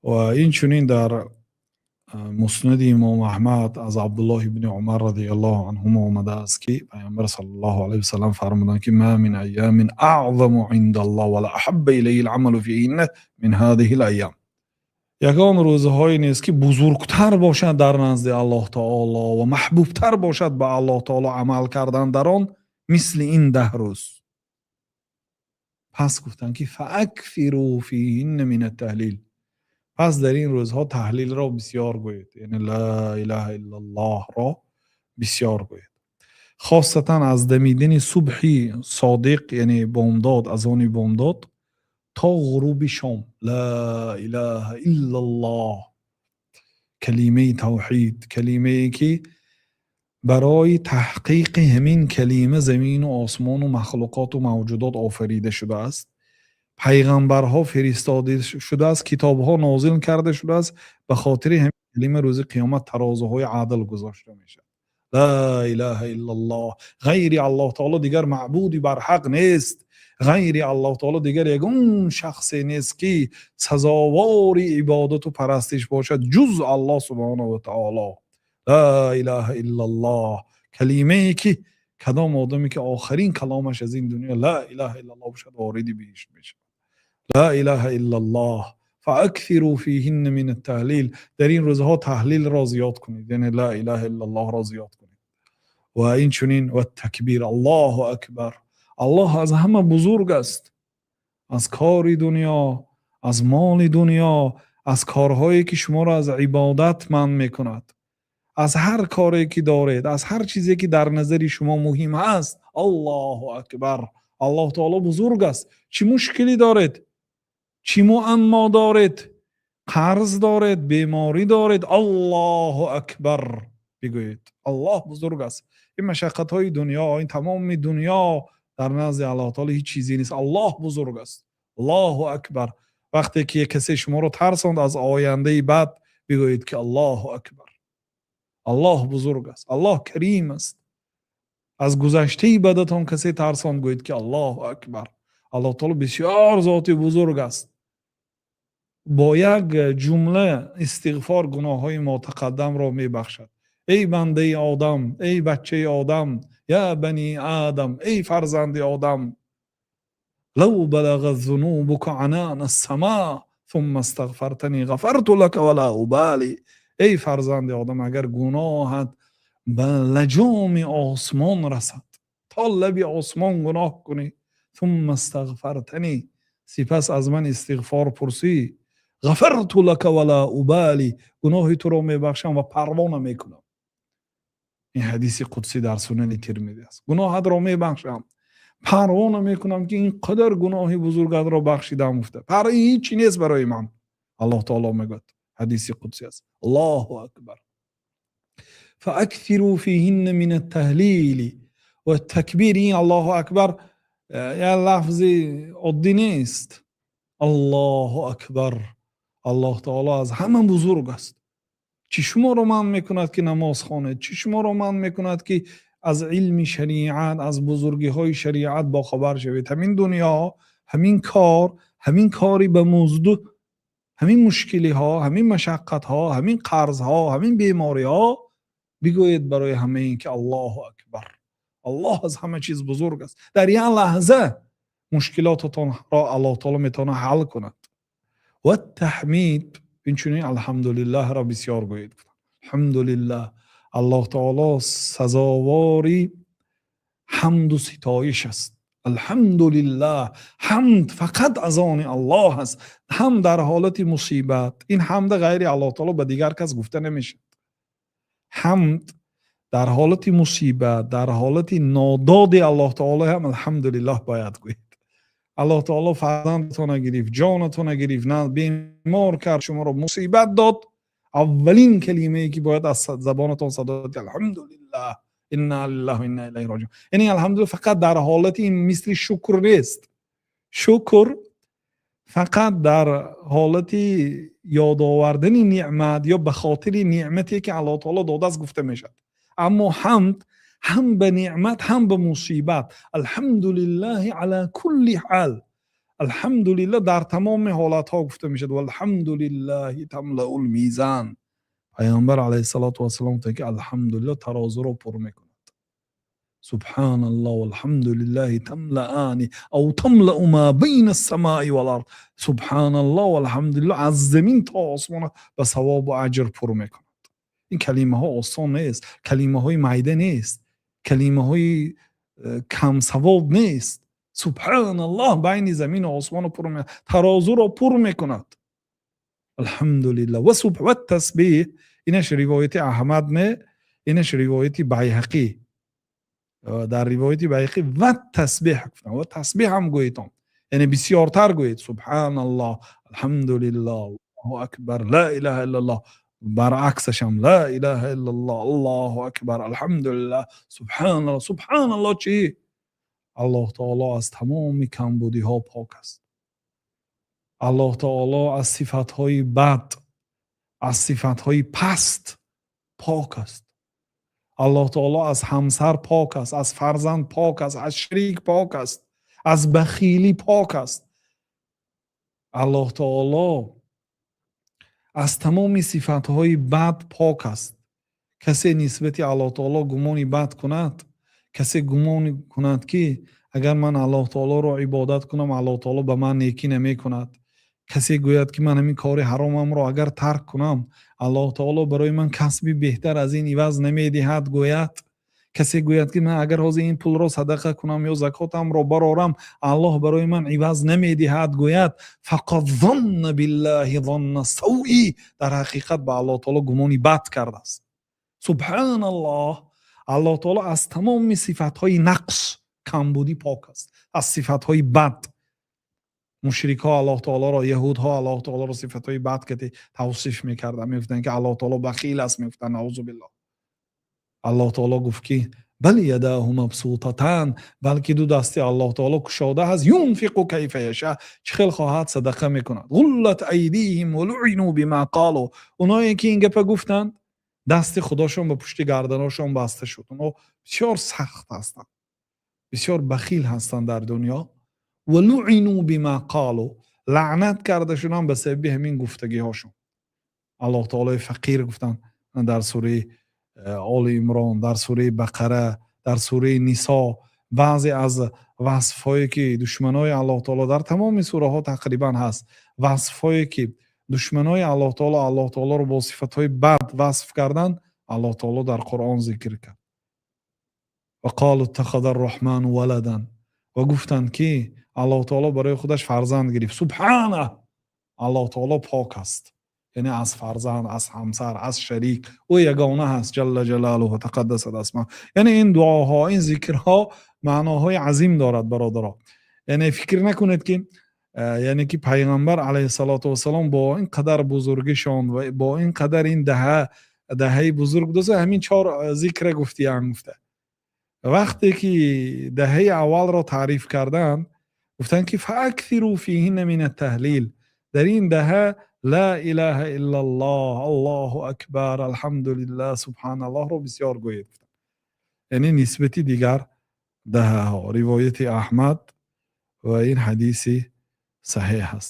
و این چنین در مسند امام احمد از عبدالله ابن عمر رضی الله عنهما آمده است که پیامبر صلی الله علیه و سلم فرمودند که ما من ایام اعظم عند الله ولا احب الیه العمل فیهن من هذه الایام. یگان روزهایی نیست که بزرگتر باشد در نزد الله تعالی و محبوبتر باشد به الله تعالی عمل کردن در آن مثل این 10 روز. پس گفتند که فاکثروا فیهن من التهلیل. پس در این روزها تحلیل را بسیار گویید، یعنی لا اله الا الله را بسیار گویید. خاصتا از دمیدن صبحی صادق، یعنی بامداد، از آن بامداد تا غروب شام لا اله الا الله، کلمه توحید، کلمه ای که برای تحقیق همین کلمه زمین و آسمان و مخلوقات و موجودات آفریده شده است، پیغمبرها فرستاده شده است، کتابها نازل کرده شده است، به خاطر همین کلمه روز قیامت ترازوهای عدل گذاشته میشه. لا اله الا الله، غیر الله تعالی دیگر معبودی بر حق نیست، غیر الله تعالی دیگر یگان شخصی نیست که سزاوار عبادت و پرستش باشد جز الله سبحانه و تعالی. لا اله الا الله، کلمه ای که کدام آدمی که آخرین کلامش از این دنیا لا اله الا الله باشد واردی بهش میشه. لا اله الا الله فاکثروا فیهن من التهلیل. در این روزها تهلیل را زیاد کنید، یعنی لا اله الا الله را زیاد کنید. و این چنین و تکبیر، الله اکبر. الله از همه بزرگ است، از کار دنیا، از مال دنیا، از کارهایی که شما را از عبادت منع میکند، از هر کاری که دارید، از هر چیزی که در نظر شما مهم است. الله اکبر. الله تعالی بزرگ است. چی مشکلی دارید؟ چی معما دارید؟ قرض دارید؟ بیماری دارید؟ الله اکبر بگویید. الله بزرگ است. این مشقت های دنیا، این تمام دنیا در نزد الله تعالی هیچ چیزی نیست. الله بزرگ است. الله اکبر. وقتی که کسی شما رو ترساند از آینده بد، بگویید که الله اکبر. الله بزرگ است. الله کریم است. از گذشته بدتان کسی ترساند، گویید که الله اکبر. الله تعالی بسیار ذات بزرگ است. با یک جمله استغفار گناه های ما تقدم را می بخشد. ای بنده آدم، ای بچه آدم، یا بنی آدم، ای فرزند آدم، لو بلغ ذنوبك عنان السماء ثم استغفرتنی غفرت لك ولا ابالی. ای فرزند آدم، اگر گناهت به لجام آسمان رسد، تا لب آسمان گناه کنی، ثم استغفرتنی، سپس از من استغفار پرسی، غفرت لك ولا ابالی، گناه تو را میبخشم و پروا نمیکنم. این حدیث قدسی در سنن ترمذی است. گناهت را میبخشم، پروا نمیکنم که این قدر گناه بزرگت را بخشیدم. افته پر هیچی نیست برای من. الله تعالی میگه، حدیث قدسی است. الله اکبر. فاکثروا فیهن من التهلیل و التکبیر. این الله اکبر یا لفظ عادی نیست. الله اکبر. الله تعالی از همه بزرگ است. چی شما رو منع میکند که نماز خوانید؟ چی شما رو منع میکند که از علم شریعت، از بزرگی های شریعت با خبر شوید؟ همین دنیا، همین کاری به موضوع، همین مشکلی ها، همین مشقت ها، همین قرض ها، همین بیماری ها، بگویید برای همه این که الله اکبر. الله از همه چیز بزرگ است. در یک لحظه مشکلاتتان را الله تعالی میتونه حل کند. و تحمید، این چنین الحمدلله را بسیار گویید. الحمدلله، الله تعالی سزاواری حمد و ستایش است. الحمدلله، حمد فقط از آن الله است. هم در حالت مصیبت، این حمد غیر الله تعالی به دیگر کس گفته نمیشه. حمد در حالت مصیبت، در حالت ناداد الله تعالی هم الحمدلله باید گوید. الله تعالی فرزندتون نگرفت، جانتون نگرفت، نه بیمار کرد، شما رو مصیبت داد، اولین کلمه ای که باید از زبانتون صادر کنید الحمدلله، انا لله و انا الیه راجعون. یعنی الحمدلله فقط در حالت این مثل شکر نیست. شکر فقط در حالت یاد آوردن نعمت یا به خاطر نعمتی که الله تعالی داده است گفته میشد. اما حمد هم به نعمت هم به مصیبت. الحمدلله علی کل حال. الحمدلله در تمام حالت ها گفته میشد. والحمدلله تملأ المیزان. پیامبر علیه الصلاة و السلام گفته که الحمدلله ترازو رو پر میکند. سبحان الله والحمد لله تملأان او تملأ ما بین السماء والارض. سبحان الله والحمد لله از زمین تا آسمان به ثواب و اجر پر میکند. این کلمه ها آسان نیست، کلمه های معیده نیست، کلمه های کم ثواب نیست. سبحان الله بین زمین و آسمان پر میکند، ترازو را پر میکند. الحمدلله. و تسبیح، اینش روایت احمد نه، اینش روایت بیهقی. در روایت بیهقی و تسبیح گفتن، و تسبیح هم گویتم، یعنی بسیارتر گویید. سبحان الله، الحمدلله، الله اکبر، لا اله الا الله. برعکسش هم لا اله الا الله، الله اکبر، الحمدلله، سبحان الله. سبحان الله چی؟ الله تعالی از تمام کمبودی ها پاک است. الله تعالی از صفات های بد، از صفات های پست پاک است. الله تعالی از همسر پاک است، از فرزند پاک است، از شریک پاک است، از بخیلی پاک است. الله تعالی از تمام صفاتهای بد پاک است. کسی نسبت الله تعالی گمانی بد کند، کسی گمان کند که اگر من الله تعالی را عبادت کنم الله تعالی به من نیکی نمی کند، کسی گوید که من همین کار حرامم را اگر ترک کنم الله تعالی برای من کسبی بهتر از این عوض نمی دهد گوید، کسی گوید که من اگر حاضر این پول را صدقه کنم یا زکاتم را برارم الله برای من عوض نمی دهد گوید، فقط ظن بالله ظن سوئی، در حقیقت به الله تعالی گمانی بد کرده است. سبحان الله. الله تعالی از تمام صفاتهای نقص کمبودی پاک است، از صفاتهای بد. مشرکا الله تعالی را، یهودها الله تعالی را صفاتهای بد که توصیف میکردن، میگفتن که الله تعالی بخیل است، میگفتن نعوذ بالله. الله تعالی گفت که بل یداه مبسوطتان، بلکه دو دستی الله تعالی گشاده است، ينفق کیف یشاء، چه خیل خواهد صدقه میکند. غلت ایدیهم ولعنوا بما قالوا، اونایی که این گپ گفتند دست خداشون به پشت گردناشون بسته شد. اونا بسیار سخت هستند، بسیار بخیل هستند در دنیا. ولعنوا بما قالوا، لعنت کرده شدن به سبب همین گفتگی هاشون. الله تعالی فقیر گفتن در سوره آل عمران، در سوره بقره، در سوره نساء. بعضی از وصفایی که دشمنای الله تعالی در تمام سوره ها تقریبا هست، وصفایی که دشمنای الله تعالی رو با صفتهای بد وصف کردن، الله تعالی در قرآن ذکر کرد. و قال اتخذ الرحمن ولدا، و گفتند که الله تعالی برای خودش فرزند گرفت. سبحانه، الله تعالی پاک است، یعنی از فرزند، از همسر، از شریک، او یگانه هست جل جلاله و تقدست اسمه. یعنی این دعاها، این ذکرها معناهای عظیم دارد برادرها. یعنی فکر نکنید که یعنی که پیغمبر علیه السلام با این قدر بزرگشان و با این قدر این دهه بزرگ دوست همین 4 ذکر گفته. وقتی که دهه اول را تعریف کردن گفتن که فاکثروا فیهن من التهلیل، در این دهه لا اله الا الله، الله اکبر، الحمدلله، سبحان الله رو بسیار گویید. یعنی نسبتی دیگر دهه ها. روایت احمد و این حدیث صحیح است.